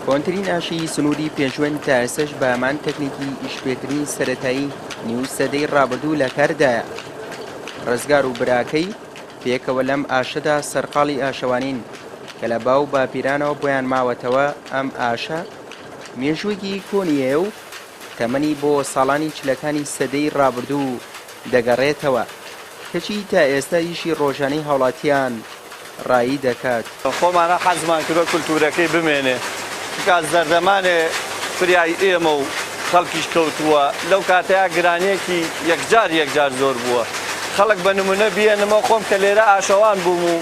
کۆنترین ئاشی سنووری پێنجوێن تا ئێستاش بە ئەمان تەکنیکی ئیشپێکردنی سەرەتایی نیو سەدەی ڕابردوو لە کاردایە. ڕزگار و براکەی پێکەوە لەم ئاشەدا سەرقاڵی ئاشەوانین کە لە باوباپیرانەوە بۆیان ماوەتەوە. ئەم ئاشە مێژوویەکی کۆنیەیە و تەمەنی بۆ ساڵانی چلەکانی سەدەی ڕابردوو دەگەڕێتەوە، کەچی تا ئێستا ئیشی ڕۆژانەی هاوڵاتیان ڕایی دەکات. خۆمانە حەزمان کردوە کولتورەکەی بمێنێ، کاس زەردەمانێ فریای ئێمە و خەڵکیش کەوتووە. لەو کاتەیە گرانیەکی یەکجار زۆر بووە. خەڵک بە نمونە بێنمە خۆم کە لێرە ئاشەوان بووم و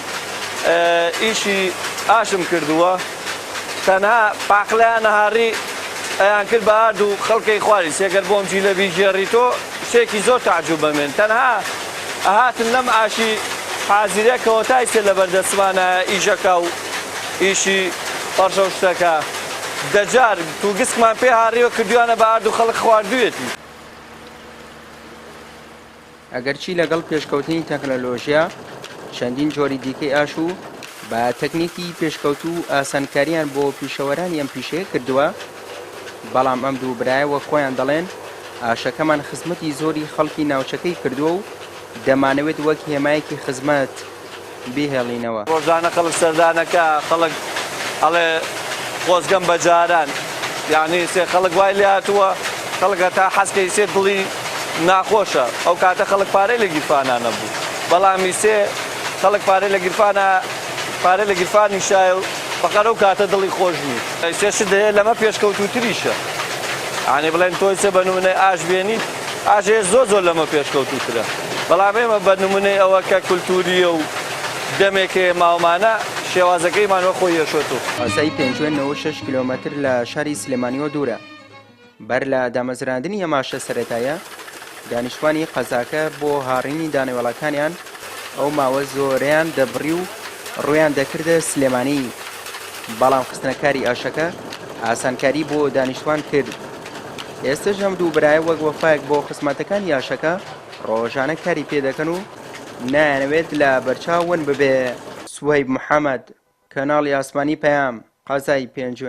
ئیشی ئاشم کردووە، تەنها پاقلیان نەهاڕی ئەیان کرد بە ئارد و خەڵکەی خواری سێگەر بۆم جیلەبی ژێڕیتۆ شتێکی زۆر تەعجوب بەمێن. تەنها ئەهاتن لەم ئاشی حازیرەکەەوە تایسێ لە بەردەستمانە ئیژەکە و ئیشی پەرشە و شتەکە دەجار تووگسکمان پێ هاڕیوە کردویانە بە ئارد و خەڵک خواردوێتی. ئەگەرچی لەگەڵ پێشکەوتنی تەکنۆلۆژیا چەندین جۆری دیکەی ئاش و بە تەکنیکی پێشکەوت و ئاسانکاریان بۆ پیشەوەرانی ئەم پیشەیە کردووە، بەڵام ئەم دوو برایەوە خۆیان دەڵێن ئاشەکەمان خزمەتی زۆری خەڵکی ناوچەکەی کردووە و دەمانەوێت وەک هێمایەکی خزمەت بهێڵینەوە. ڕۆژانە خەڵک سەردانەکە خەڵک ئەڵێ خۆزگەم بە جاران، یعنی سێ خەڵک وای لێ هاتووە خەڵکە تا حەزکەی سێ دڵی ناخۆشە، ئەو کاتە خەڵک پارەی لە گیرفانە نەبوو، بەڵامی سێ خەڵک پارەی لە گیرفانی شایە و فەقەر ئەو کاتە دڵی خۆش نیت. سێشت دەیە لەمە پێشکەوتوتریشە، یعنی بڵێن تۆی سێ بە نمونەی ئاش بێنیت، ئاژێ زۆر لەمە پێشکەوتوترە، بەڵام ئێمە بە نمونەی ئەوە کە کولتوریە و دەمێکێ ماوەمانە شێوازەکەیمانوە خۆی هێشۆتۆ. ئاسایی پێنجوێن 96 کیلۆمەتر لە شاری سلێمانیەوە دوورە. بەر لە دامەزراندنی ئەم ئاشە سەرەتایە دانیشتوانی قەزاکە بۆ هاڕینی دانەوێڵەکانیان ئەو ماوە زۆریان دەبڕی و ڕویان دەکردە سلێمانی، بەڵام خستنەکاری ئاشەکە ئاسانکاری بۆ دانیشتوان کرد. ئێستاش ئەم دوو برایە وەک وەفایەک بۆ خزمەتەکانی ئاشەکە ڕۆژانە کاری پێدەکەن و نایەنەوێت لە بەرچاو ون ببێ. سوهەیب محەممەد، کەناڵی ئاسمانی پەیام، قەزای پێنجوێن.